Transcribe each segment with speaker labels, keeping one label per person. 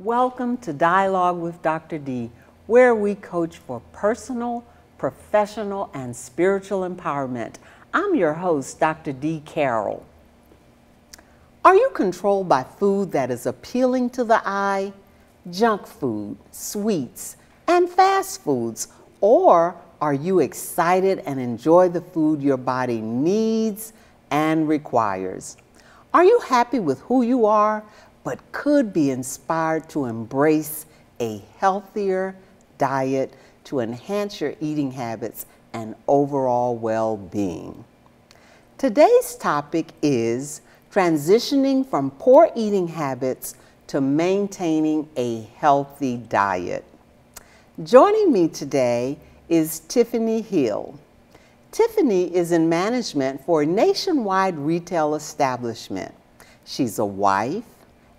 Speaker 1: Welcome to Dialogue with Dr. D, where we coach for personal, professional, and spiritual empowerment. I'm your host, Dr. Dee Carroll. Are you controlled by food that is appealing to the eye, junk food, sweets, and fast foods? Or are you excited and enjoy the food your body needs and requires? Are you happy with who you are, but could be inspired to embrace a healthier diet to enhance your eating habits and overall well-being? Today's topic is transitioning from poor eating habits to maintaining a healthy diet. Joining me today is Tiffany Hill. Tiffany is in management for a nationwide retail establishment. She's a wife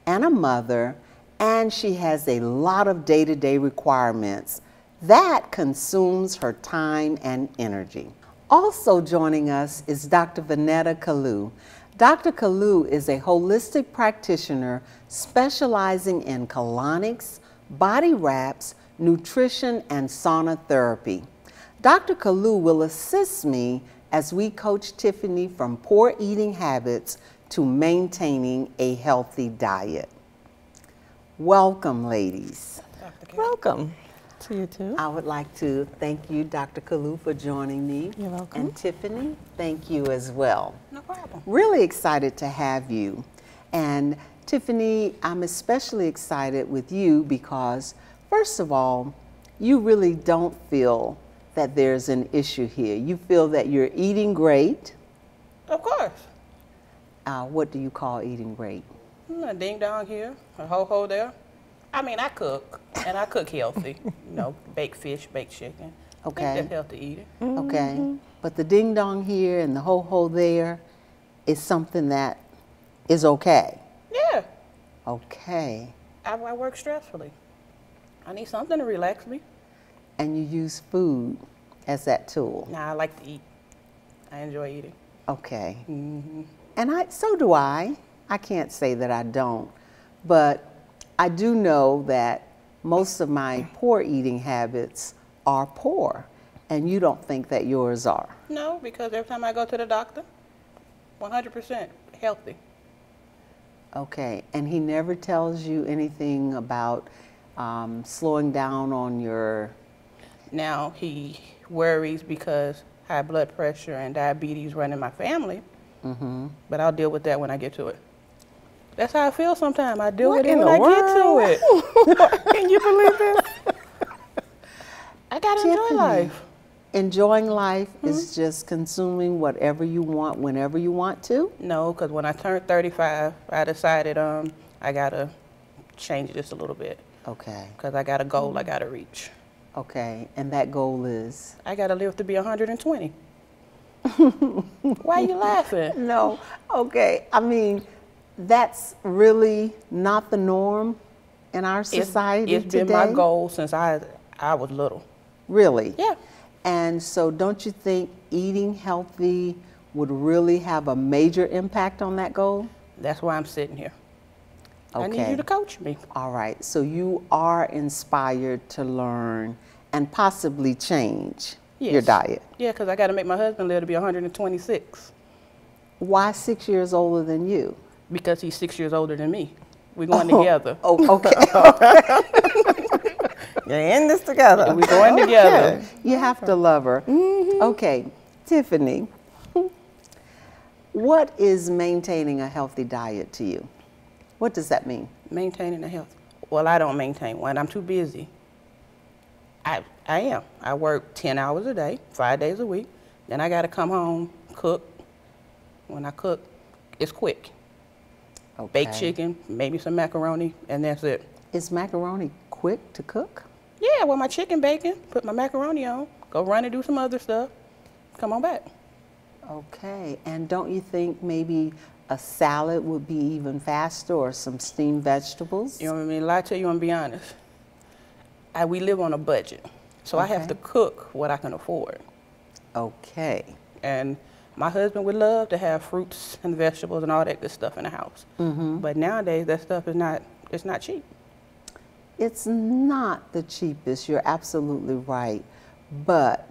Speaker 1: and a mother, and she has a lot of day-to-day requirements that consumes her time and energy. Also joining us is Dr. Vanetta Kalu. Dr. Kalu is a holistic practitioner specializing in colonics, body wraps, nutrition, and sauna therapy. Dr. Kalu will assist me as we coach Tiffany from poor eating habits to maintaining a healthy diet. Welcome, ladies.
Speaker 2: Welcome to you too.
Speaker 1: I would like to thank you, Dr. Kalu, for joining me.
Speaker 2: You're welcome.
Speaker 1: And Tiffany, thank you as well.
Speaker 2: No problem.
Speaker 1: Really excited to have you. And Tiffany, I'm especially excited with you because, first of all, you really don't feel that there's an issue here. You feel that you're eating great.
Speaker 2: Of course.
Speaker 1: What do you call eating great?
Speaker 2: A ding dong here, a ho-ho there. I mean, I cook, and I cook healthy. You know, baked fish, baked chicken.
Speaker 1: Okay.
Speaker 2: I think that's healthy eating.
Speaker 1: Okay. But the ding dong here and the ho-ho there is something that is okay.
Speaker 2: Yeah.
Speaker 1: Okay.
Speaker 2: I work stressfully. I need something to relax me.
Speaker 1: And you use food as that tool.
Speaker 2: Nah, I like to eat. I enjoy eating.
Speaker 1: Okay.
Speaker 2: Mm-hmm.
Speaker 1: And so do I. I can't say that I don't. But I do know that most of my poor eating habits are poor. And you don't think that yours are.
Speaker 2: No, because every time I go to the doctor, 100% healthy.
Speaker 1: Okay. And he never tells you anything about slowing down on your...
Speaker 2: Now, he worries because high blood pressure and diabetes run in my family. Mm-hmm. But I'll deal with that when I get to it. That's how I feel sometimes. I deal with it when I get to it. Can you believe this? I gotta enjoy life.
Speaker 1: Enjoying life is just consuming whatever you want whenever you want to?
Speaker 2: No, because when I turned 35, I decided I gotta change this a little bit.
Speaker 1: Okay.
Speaker 2: Because I got a goal I gotta reach.
Speaker 1: Okay, and that goal is?
Speaker 2: I gotta live to be 120. Why are you laughing?
Speaker 1: No, okay. I mean, that's really not the norm in our society today.
Speaker 2: It's been my goal since I was little.
Speaker 1: Really?
Speaker 2: Yeah.
Speaker 1: And so don't you think eating healthy would really have a major impact on that goal?
Speaker 2: That's why I'm sitting here.
Speaker 1: Okay.
Speaker 2: I need you to coach me.
Speaker 1: All right. So you are inspired to learn and possibly change your diet.
Speaker 2: Yeah, because I got to make my husband live to be 126.
Speaker 1: Why 6 years older than you?
Speaker 2: Because he's 6 years older than me. We're going together.
Speaker 1: Oh, okay.
Speaker 3: You're in this together.
Speaker 2: We're going together.
Speaker 1: Okay. You have to love her. Mm-hmm. Okay, Tiffany, what is maintaining a healthy diet to you? What does that mean?
Speaker 2: Maintaining a health. Well, I don't maintain one. I'm too busy. I am. I work 10 hours a day, 5 days a week. Then I got to come home, cook. When I cook, it's quick.
Speaker 1: Okay.
Speaker 2: Baked chicken, maybe some macaroni, and that's it.
Speaker 1: Is macaroni quick to cook?
Speaker 2: Yeah, well, my chicken bacon, put my macaroni on, go run and do some other stuff, come on back.
Speaker 1: Okay, and don't you think maybe a salad would be even faster, or some steamed vegetables?
Speaker 2: You know what I mean? Lie to you and be honest. We live on a budget, so I have to cook what I can afford.
Speaker 1: Okay.
Speaker 2: And my husband would love to have fruits and vegetables and all that good stuff in the house. Mm-hmm. But nowadays, that stuff is not cheap.
Speaker 1: it's not the cheapest. You're absolutely right. But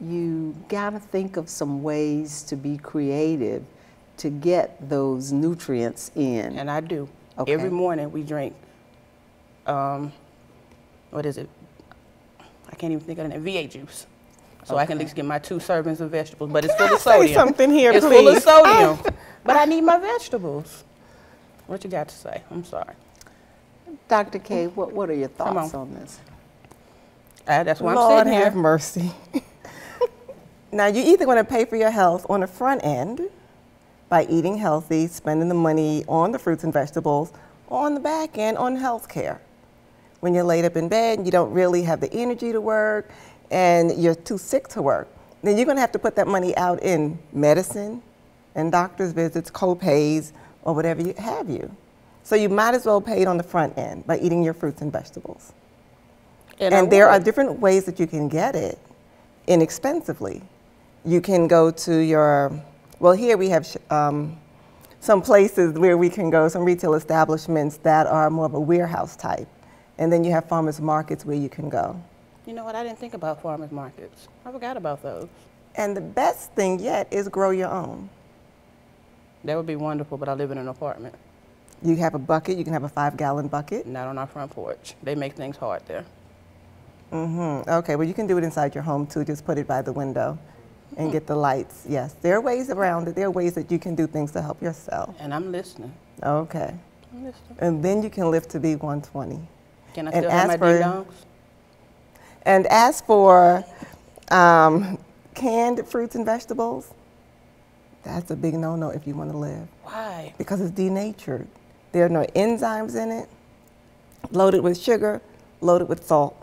Speaker 1: you got to think of some ways to be creative to get those nutrients in.
Speaker 2: And I do.
Speaker 1: Okay.
Speaker 2: Every morning we drink, what is it? I can't even think of it. V8 juice. So I can at least get my 2 servings of vegetables, but it's full of sodium.
Speaker 3: Say something here,
Speaker 2: it's
Speaker 3: please.
Speaker 2: full of sodium, but I need my vegetables. What you got to say? I'm sorry.
Speaker 1: Dr. K, what are your thoughts on this?
Speaker 2: That's why I'm
Speaker 3: Lord
Speaker 2: sitting here.
Speaker 3: have mercy. Now, you're either going to pay for your health on the front end by eating healthy, spending the money on the fruits and vegetables, or on the back end on health care. When you're laid up in bed and you don't really have the energy to work and you're too sick to work, then you're going to have to put that money out in medicine and doctor's visits, co-pays, or whatever you have you. So you might as well pay it on the front end by eating your fruits and vegetables. And there are different ways that you can get it inexpensively. You can go to your, well, here we have some places where we can go, some retail establishments that are more of a warehouse type. And then you have farmers markets where you can go.
Speaker 2: You know what? I didn't think about farmers markets. I forgot about those.
Speaker 3: And the best thing yet is grow your own.
Speaker 2: That would be wonderful, but I live in an apartment.
Speaker 3: You have a bucket, you can have a 5-gallon bucket.
Speaker 2: Not on our front porch. They make things hard there.
Speaker 3: Okay, well you can do it inside your home too. Just put it by the window and get the lights. Yes, there are ways around it. There are ways that you can do things to help yourself.
Speaker 2: And I'm listening.
Speaker 3: Okay.
Speaker 2: I'm listening.
Speaker 3: And then you can live to be 120.
Speaker 2: Can I still have my ding-dongs?
Speaker 3: And as for canned fruits and vegetables, that's a big no-no if you want to live.
Speaker 2: Why?
Speaker 3: Because it's denatured. There are no enzymes in it, loaded with sugar, loaded with salt,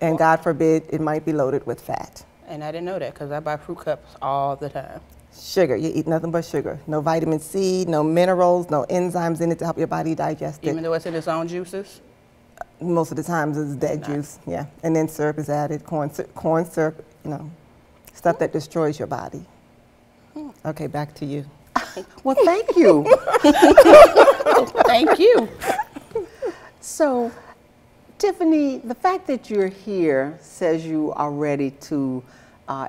Speaker 3: and God forbid it might be loaded with fat.
Speaker 2: And I didn't know that because I buy fruit cups all the time.
Speaker 3: Sugar, you eat nothing but sugar. No vitamin C, no minerals, no enzymes in it to help your body digest it.
Speaker 2: Even though it's in its own juices?
Speaker 3: Most of the times it's dead juice, yeah. And then syrup is added, corn syrup, you know, stuff that destroys your body. Okay, back to you.
Speaker 1: Well, thank you.
Speaker 2: Thank you.
Speaker 1: So, Tiffany, the fact that you're here says you are ready to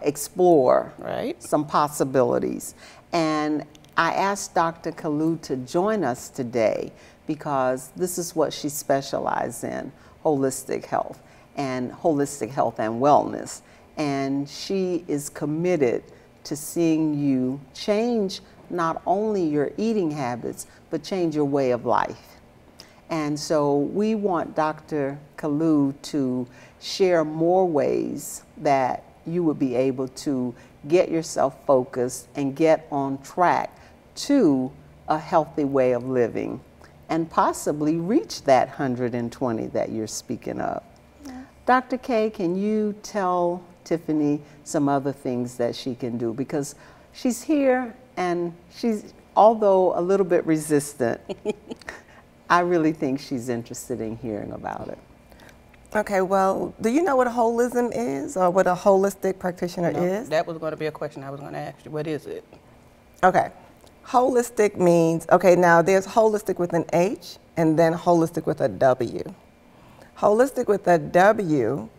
Speaker 1: explore some possibilities. And I asked Dr. Kalu to join us today because this is what she specializes in, holistic health and wellness. And she is committed to seeing you change not only your eating habits, but change your way of life. And so we want Dr. Kalu to share more ways that you would be able to get yourself focused and get on track to a healthy way of living and possibly reach that 120 that you're speaking of. Yeah. Dr. K, can you tell Tiffany some other things that she can do? Because she's here and she's, although a little bit resistant, I really think she's interested in hearing about it.
Speaker 3: Okay, well, do you know what a holism is or what a holistic practitioner is?
Speaker 2: That was going to be a question I was going to ask you. What is it?
Speaker 3: Okay. Holistic means, okay, now there's holistic with an H and then holistic with a W. Holistic with a W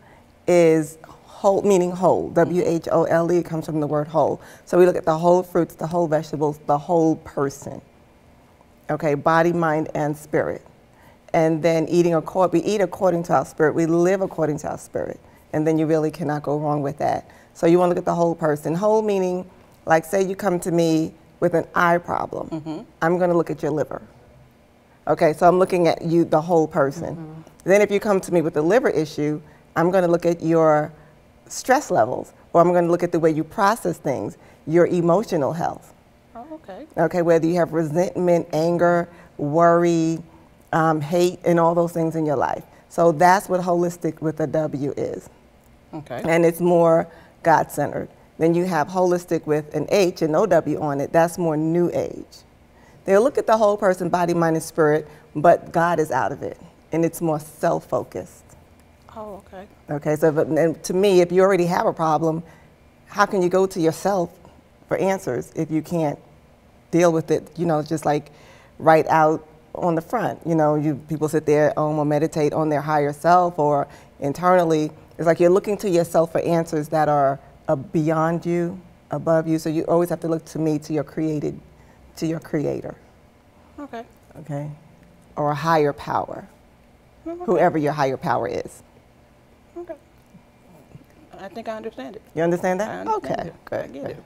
Speaker 3: is whole, meaning whole, W-H-O-L-E, it comes from the word whole. So we look at the whole fruits, the whole vegetables, the whole person. Okay, body, mind, and spirit. And then we eat according to our spirit, we live according to our spirit. And then you really cannot go wrong with that. So you want to look at the whole person. Whole meaning, like say you come to me with an eye problem, I'm going to look at your liver. Okay, so I'm looking at you, the whole person. Then if you come to me with a liver issue, I'm going to look at your stress levels, or I'm going to look at the way you process things, your emotional health.
Speaker 2: Oh, okay.
Speaker 3: Okay, whether you have resentment, anger, worry, hate, and all those things in your life. So that's what holistic with a W is.
Speaker 2: Okay.
Speaker 3: And it's more God-centered. Then you have holistic with an H and no W on it. That's more new age. They'll look at the whole person, body, mind, and spirit, but God is out of it. And it's more self-focused.
Speaker 2: Oh, okay.
Speaker 3: Okay, so and to me, if you already have a problem, how can you go to yourself for answers if you can't deal with it, you know, just like write out on the front. You know, people sit there or meditate on their higher self, or internally. It's like you're looking to yourself for answers that are beyond you, above you. So you always have to look to your creator.
Speaker 2: Okay.
Speaker 3: Okay. Or a higher power,
Speaker 2: Okay.
Speaker 3: whoever your higher power is.
Speaker 2: Okay. I think I understand it.
Speaker 3: You understand
Speaker 2: I
Speaker 3: that?
Speaker 2: understand
Speaker 3: Okay,
Speaker 2: it.
Speaker 3: good.
Speaker 2: I get it.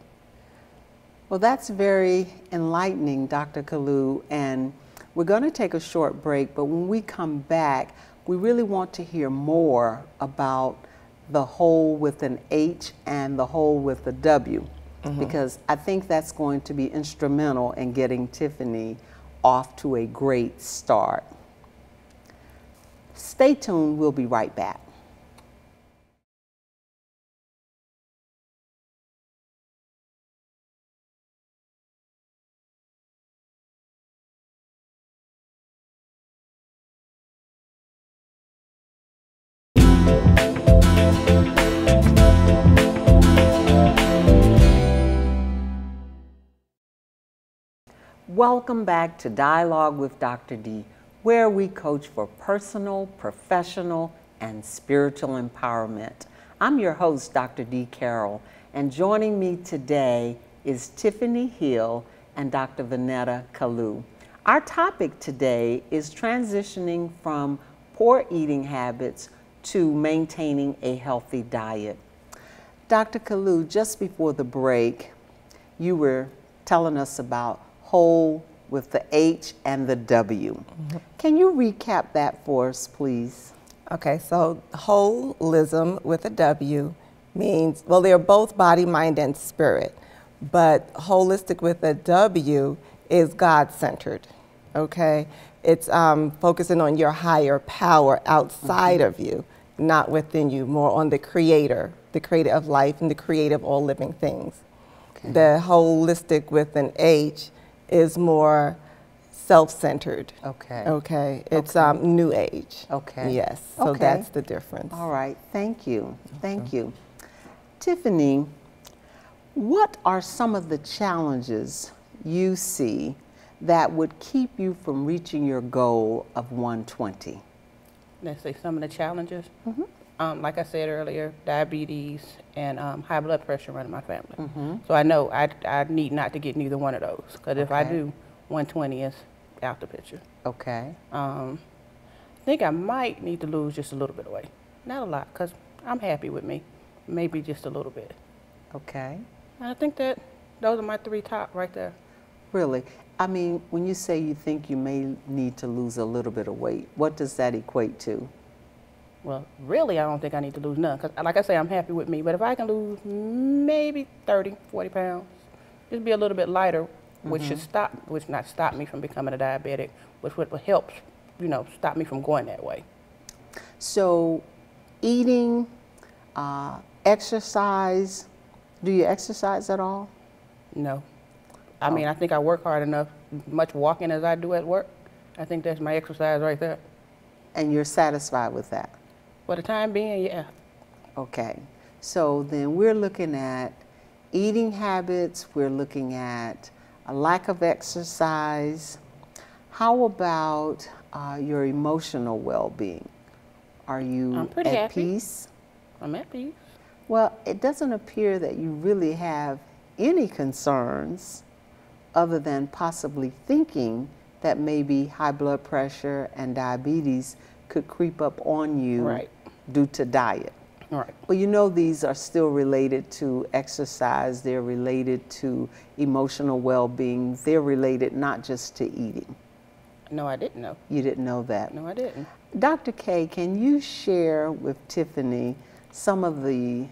Speaker 1: Well, that's very enlightening, Dr. Kalu, and we're going to take a short break, but when we come back, we really want to hear more about the whole with an H and the whole with a W, because I think that's going to be instrumental in getting Tiffany off to a great start. Stay tuned, we'll be right back. Welcome back to Dialogue with Dr. D, where we coach for personal, professional, and spiritual empowerment. I'm your host, Dr. Dee Carroll, and joining me today is Tiffany Hill and Dr. Vanetta Kalu. Our topic today is transitioning from poor eating habits to maintaining a healthy diet. Dr. Kalu, just before the break, you were telling us about whole with the H and the W. Can you recap that for us, please?
Speaker 3: Okay, so holism with a W means, well, they're both body, mind, and spirit, but holistic with a W is God-centered, okay? It's focusing on your higher power outside of you, not within you, more on the creator of life and the creator of all living things. Okay. The holistic with an H is more self-centered.
Speaker 1: Okay.
Speaker 3: Okay. It's new age.
Speaker 1: Okay.
Speaker 3: Yes. So that's the difference.
Speaker 1: All right. Thank you. Thank you. Tiffany, what are some of the challenges you see that would keep you from reaching your goal of 120?
Speaker 2: Let's say some of the challenges. Like I said earlier, diabetes and high blood pressure run in my family. So I know I need not to get neither one of those, because if I do, 120 is out the picture.
Speaker 1: Okay.
Speaker 2: I think I might need to lose just a little bit of weight. Not a lot, because I'm happy with me. Maybe just a little bit.
Speaker 1: Okay.
Speaker 2: And I think that those are my three top right there.
Speaker 1: Really? I mean, when you say you think you may need to lose a little bit of weight, what does that equate to?
Speaker 2: Well, really, I don't think I need to lose none, because like I say, I'm happy with me. But if I can lose maybe 30, 40 pounds, just be a little bit lighter, which should not stop me from becoming a diabetic, which would help, stop me from going that way.
Speaker 1: So, eating, exercise, do you exercise at all?
Speaker 2: No. I mean, I think I work hard enough, much walking as I do at work. I think that's my exercise right there.
Speaker 1: And you're satisfied with that?
Speaker 2: For the time being, yeah.
Speaker 1: Okay. So then we're looking at eating habits, we're looking at a lack of exercise. How about your emotional well-being? Are you
Speaker 2: I'm pretty
Speaker 1: at
Speaker 2: happy.
Speaker 1: peace?
Speaker 2: I'm at peace.
Speaker 1: Well, it doesn't appear that you really have any concerns other than possibly thinking that maybe high blood pressure and diabetes could creep up on you due to diet.
Speaker 2: Right.
Speaker 1: Well, these are still related to exercise, they're related to emotional well-being, they're related not just to eating.
Speaker 2: No, I didn't know.
Speaker 1: You didn't know that?
Speaker 2: No, I didn't.
Speaker 1: Dr. K, can you share with Tiffany some of the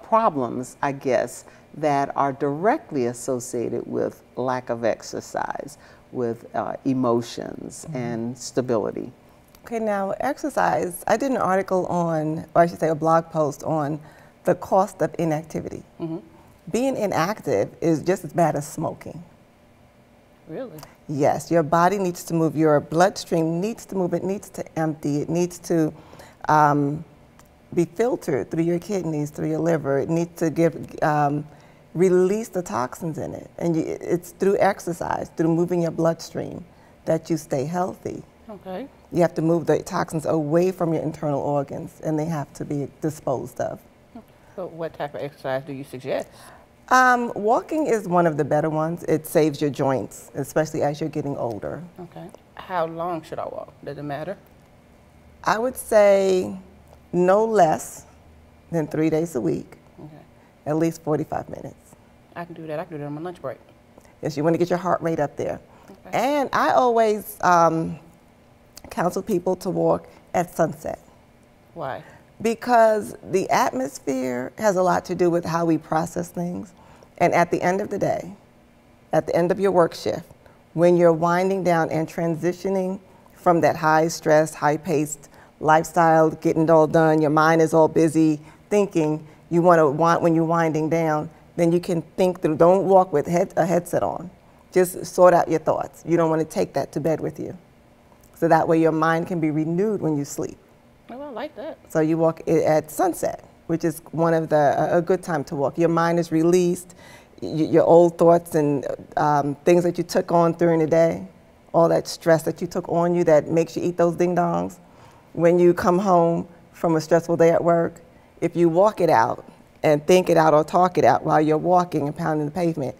Speaker 1: problems, I guess, that are directly associated with lack of exercise, with emotions and stability?
Speaker 3: Okay, now exercise, I did an article on, or I should say a blog post on the cost of inactivity. Being inactive is just as bad as smoking.
Speaker 2: Really?
Speaker 3: Yes, your body needs to move, your bloodstream needs to move, it needs to empty, it needs to be filtered through your kidneys, through your liver, it needs to release the toxins in it. And it's through exercise, through moving your bloodstream. that you stay healthy.
Speaker 2: Okay.
Speaker 3: You have to move the toxins away from your internal organs, and they have to be disposed of.
Speaker 2: So what type of exercise do you suggest?
Speaker 3: Walking is one of the better ones. It saves your joints, especially as you're getting older.
Speaker 2: Okay. How long should I walk? Does it matter?
Speaker 3: I would say no less than 3 days a week,
Speaker 2: Okay.
Speaker 3: at least 45 minutes.
Speaker 2: I can do that. I can do that on my lunch break.
Speaker 3: Yes, you want to get your heart rate up there.
Speaker 2: Okay.
Speaker 3: And I always counsel people to walk at sunset,
Speaker 2: Why?
Speaker 3: because the atmosphere has a lot to do with how we process things. And at the end of the day, at the end of your work shift, when you're winding down and transitioning from that high stress, high paced lifestyle, getting it all done, your mind is all busy thinking, when you're winding down, then you can think through. Don't walk with a headset on. Just sort out your thoughts. You don't want to take that to bed with you. So that way your mind can be renewed when you sleep.
Speaker 2: Oh, I like that.
Speaker 3: So you walk at sunset, which is one of a good time to walk. Your mind is released, your old thoughts and things that you took on during the day, all that stress that you took on you that makes you eat those ding-dongs. When you come home from a stressful day at work, if you walk it out and think it out or talk it out while you're walking and pounding the pavement,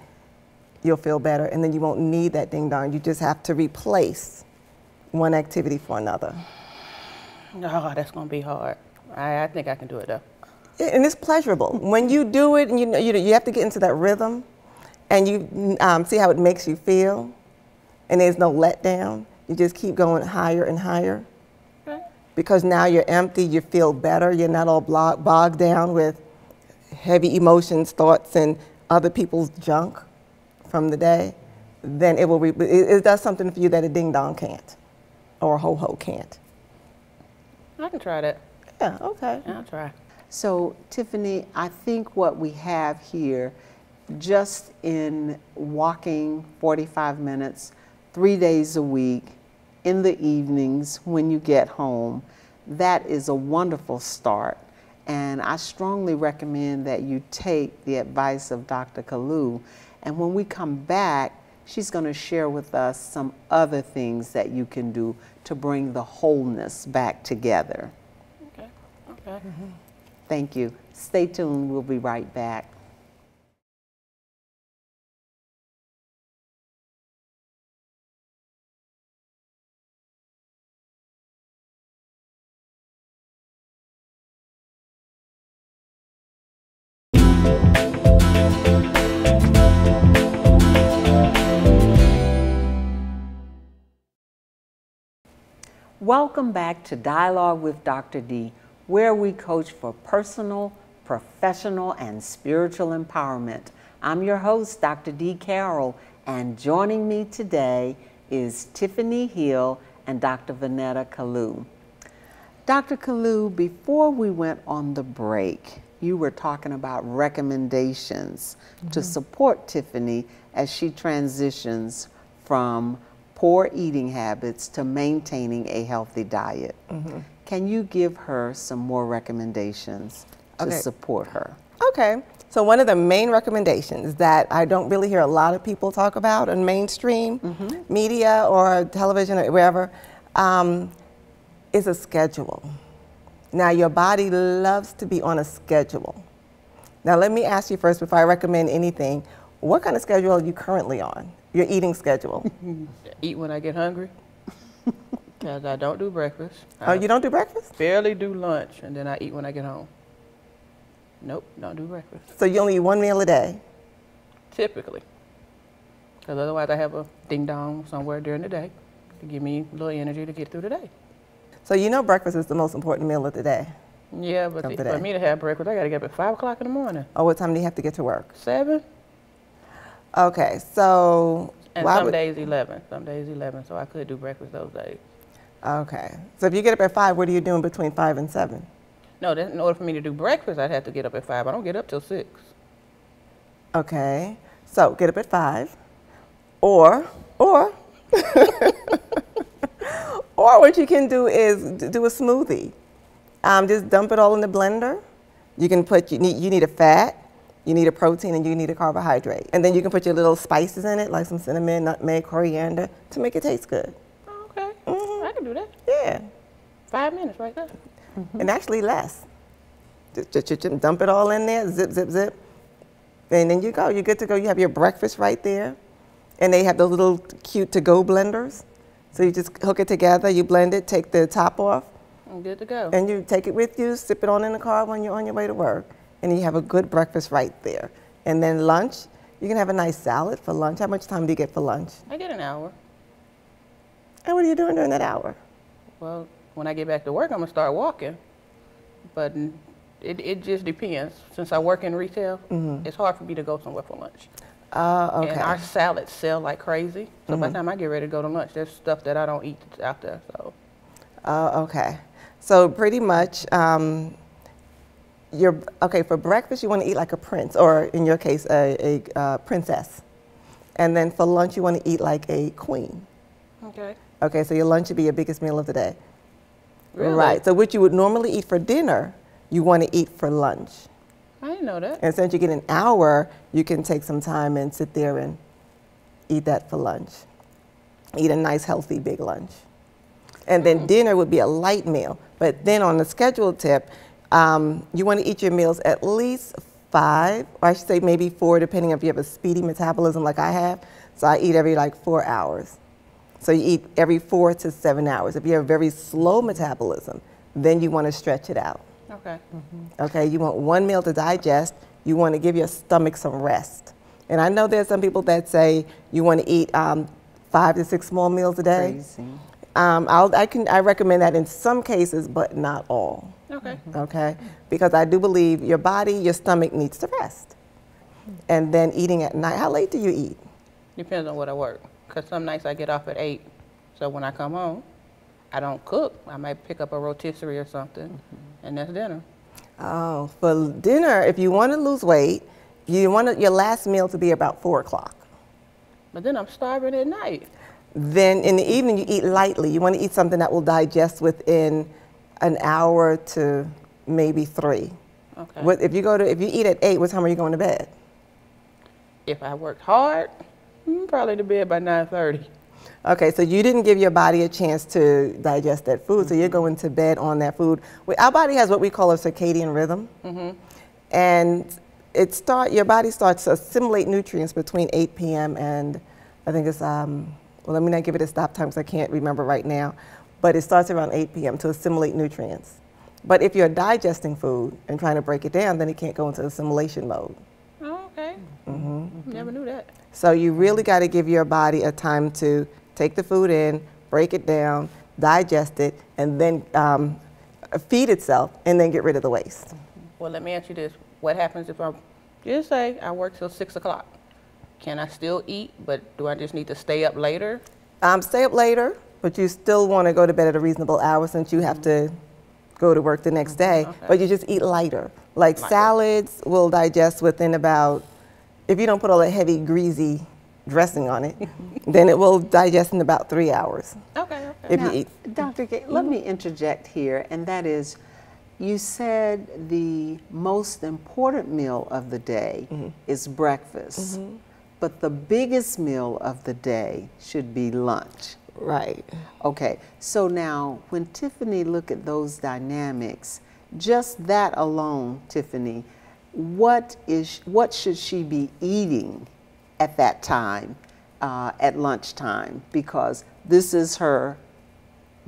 Speaker 3: you'll feel better, and then you won't need that ding-dong. You just have to replace one activity for another.
Speaker 2: Oh, that's going to be hard. I think I can do it, though.
Speaker 3: And it's pleasurable. When you do it, and you have to get into that rhythm, and you see how it makes you feel, and there's no letdown. You just keep going higher and higher.
Speaker 2: Okay.
Speaker 3: Because now you're empty, you feel better, you're not all bogged down with heavy emotions, thoughts, and other people's junk from the day. Then it does something for you that a ding-dong can't, or a ho-ho can't.
Speaker 2: I can try that.
Speaker 3: Yeah, okay.
Speaker 2: I'll try.
Speaker 1: So, Tiffany, I think what we have here, just in walking 45 minutes, 3 days a week, in the evenings when you get home, that is a wonderful start. And I strongly recommend that you take the advice of Dr. Kalu. And when we come back, she's going to share with us some other things that you can do to bring the wholeness back together.
Speaker 2: Okay. Okay.
Speaker 3: Mm-hmm.
Speaker 1: Thank you. Stay tuned. We'll be right back. Welcome back to Dialogue with Dr. D, where we coach for personal, professional, and spiritual empowerment. I'm your host, Dr. Dee Carroll, and joining me today is Tiffany Hill and Dr. Vanetta Kalu. Dr. Kalu, before we went on the break, you were talking about recommendations to support Tiffany as she transitions from poor eating habits to maintaining a healthy diet. Can you give her some more recommendations to support her?
Speaker 3: Okay. So one of the main recommendations that I don't really hear a lot of people talk about in mainstream media or television or wherever is a schedule. Now, your body loves to be on a schedule. Now, let me ask you first, before I recommend anything, what kind of schedule are you currently on? Your eating schedule?
Speaker 2: Eat when I get hungry, because I don't do breakfast.
Speaker 3: Oh, you don't do breakfast?
Speaker 2: Barely do lunch, and then I eat when I get home. Nope, don't do breakfast.
Speaker 3: So you only eat one meal a day?
Speaker 2: Typically. Because otherwise I have a ding-dong somewhere during the day to give me a little energy to get through the day.
Speaker 3: So you know breakfast is the most important meal of the day?
Speaker 2: Yeah, but
Speaker 3: Of the
Speaker 2: for
Speaker 3: day.
Speaker 2: me to have breakfast, I got to get up at 5 o'clock in the morning.
Speaker 3: Or what time do you have to get to work?
Speaker 2: 7,
Speaker 3: Okay, so
Speaker 2: and some days 11. Some days 11, so I could do breakfast those days.
Speaker 3: Okay, so if you get up at 5, what are you doing between 5 and 7?
Speaker 2: No, in order for me to do breakfast, I'd have to get up at 5. I don't get up till 6.
Speaker 3: Okay, so get up at 5, or or what you can do is do a smoothie. Just dump it all in the blender. You can put you need a fat, You need a protein and you need a carbohydrate. And then you can put your little spices in it, like some cinnamon, nutmeg, coriander, to make it taste good.
Speaker 2: Oh, okay. I can do that.
Speaker 3: Yeah.
Speaker 2: 5 minutes right there.
Speaker 3: And actually less. Just dump it all in there, zip, zip, zip. And then you go, you're good to go. You have your breakfast right there. And they have those little cute to-go blenders. So you just hook it together, you blend it, take the top off.
Speaker 2: I'm good to go.
Speaker 3: And you take it with you, sip it on in the car when you're on your way to work. And you have a good breakfast right there. And then lunch, you can have a nice salad for lunch. How much time do you get for lunch?
Speaker 2: I get an hour.
Speaker 3: And what are you doing during that hour?
Speaker 2: Well, when I get back to work, I'm going to start walking. But it just depends. Since I work in retail, it's hard for me to go somewhere for lunch.
Speaker 3: Okay.
Speaker 2: And our salads sell like crazy. So by the time I get ready to go to lunch, there's stuff that I don't eat that's out there. So.
Speaker 3: Okay. So pretty much, for breakfast you want to eat like a prince, or in your case, a princess. And then for lunch you want to eat like a queen.
Speaker 2: Okay.
Speaker 3: Okay, so your lunch should be your biggest meal of the day.
Speaker 2: Really?
Speaker 3: Right. So what you would normally eat for dinner, you want to eat for lunch.
Speaker 2: I didn't know that.
Speaker 3: And since you get an hour, you can take some time and sit there and eat that for lunch. Eat a nice, healthy, big lunch. And then dinner would be a light meal. But then on the scheduled tip, you want to eat your meals at least 5, or I should say maybe 4, depending if you have a speedy metabolism like I have. So I eat every like 4 hours. So you eat every 4 to 7 hours. If you have a very slow metabolism, then you want to stretch it out.
Speaker 2: Okay.
Speaker 3: Okay, you want one meal to digest. You want to give your stomach some rest. And I know there's some people that say you want to eat 5 to 6 small meals a day.
Speaker 1: Crazy.
Speaker 3: I recommend that in some cases, but not all.
Speaker 2: Okay.
Speaker 3: Okay, because I do believe your body, your stomach needs to rest. And then eating at night. How late do you eat?
Speaker 2: Depends on what I work. Because some nights I get off at 8. So when I come home, I don't cook. I might pick up a rotisserie or something, and that's dinner.
Speaker 3: Oh, for dinner, if you want to lose weight, you want your last meal to be about 4 o'clock.
Speaker 2: But then I'm starving at night.
Speaker 3: Then in the evening, you eat lightly. You want to eat something that will digest within an hour to maybe 3.
Speaker 2: Okay.
Speaker 3: If you eat at 8, what time are you going to bed?
Speaker 2: If I worked hard, probably to bed by 9:30.
Speaker 3: Okay, so you didn't give your body a chance to digest that food, so you're going to bed on that food. Our body has what we call a circadian rhythm, and your body starts to assimilate nutrients between 8 p.m. and I think it's, well, let me not give it a stop time because I can't remember right now, but it starts around 8 p.m. to assimilate nutrients. But if you're digesting food and trying to break it down, then it can't go into assimilation mode.
Speaker 2: Oh, okay. Never knew that.
Speaker 3: So you really got to give your body a time to take the food in, break it down, digest it, and then feed itself, and then get rid of the waste.
Speaker 2: Well, let me ask you this. What happens if just say I work till 6 o'clock? Can I still eat, but do I just need to stay up later?
Speaker 3: Stay up later, but you still want to go to bed at a reasonable hour since you have to go to work the next day, but you just eat lighter. Like salads will digest within about, if you don't put all that heavy, greasy dressing on it, then it will digest in about 3 hours.
Speaker 2: Okay.
Speaker 3: If
Speaker 1: Now,
Speaker 3: you eat.
Speaker 1: Dr. K, let me interject here, and that is, you said the most important meal of the day is breakfast, but the biggest meal of the day should be lunch.
Speaker 3: Right.
Speaker 1: Okay, so now when Tiffany look at those dynamics, just that alone, Tiffany, what should she be eating at that time, at lunchtime? Because this is her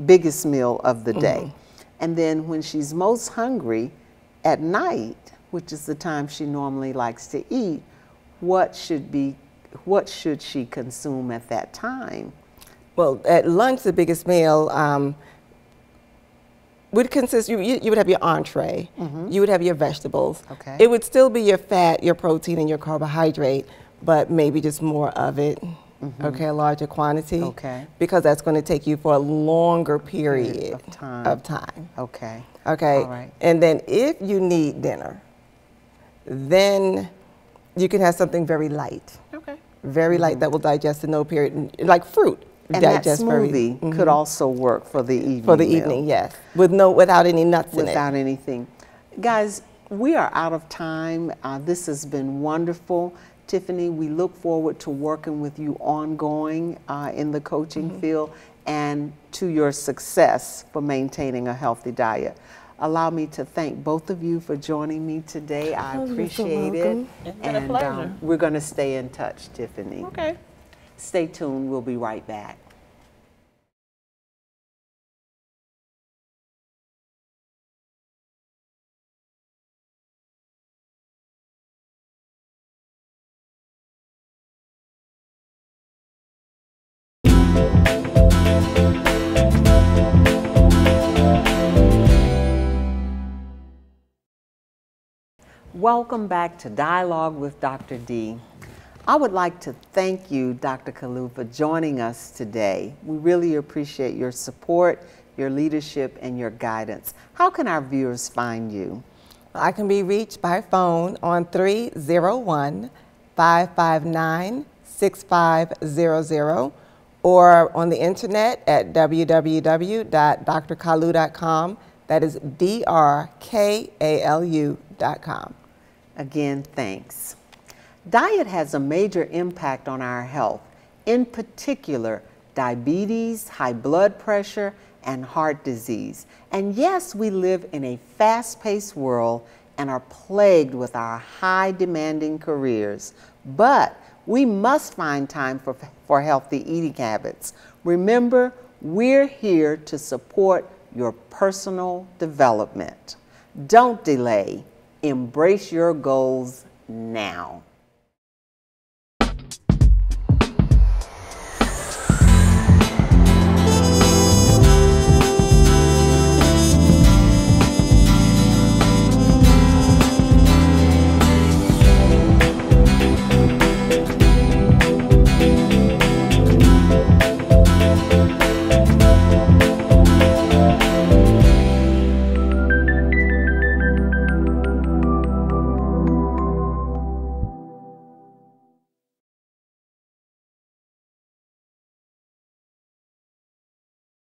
Speaker 1: biggest meal of the day. And then when she's most hungry at night, which is the time she normally likes to eat, what should she consume at that time?
Speaker 3: Well, at lunch, the biggest meal would consist, you would have your entree, you would have your vegetables.
Speaker 1: Okay.
Speaker 3: It would still be your fat, your protein, and your carbohydrate, but maybe just more of it, okay, a larger quantity.
Speaker 1: Okay.
Speaker 3: Because that's going to take you for a longer period
Speaker 1: of time.
Speaker 3: Okay.
Speaker 1: Okay. All right.
Speaker 3: And then if you need dinner, then you can have something very light.
Speaker 2: Okay.
Speaker 3: Very light that will digest in no period, like fruit.
Speaker 1: And that smoothie could also work for the evening.
Speaker 3: For the
Speaker 1: meal.
Speaker 3: evening, yes. Without any nuts in it.
Speaker 1: Without anything. Guys, we are out of time. This has been wonderful. Tiffany, we look forward to working with you ongoing in the coaching field and to your success for maintaining a healthy diet. Allow me to thank both of you for joining me today. I appreciate it.
Speaker 2: It's been a pleasure.
Speaker 1: We're going to stay in touch, Tiffany.
Speaker 2: Okay.
Speaker 1: Stay tuned. We'll be right back. Welcome back to Dialogue with Dr. D. I would like to thank you, Dr. Carroll, for joining us today. We really appreciate your support, your leadership, and your guidance. How can our viewers find you?
Speaker 3: I can be reached by phone on 301-559-6500 or on the internet at www.drkalu.com. That is drkalu.com.
Speaker 1: Again, thanks. Diet has a major impact on our health, in particular diabetes, high blood pressure, and heart disease. And yes, we live in a fast-paced world and are plagued with our high demanding careers, but we must find time for healthy eating habits. Remember, we're here to support your personal development. Don't delay. Embrace your goals now.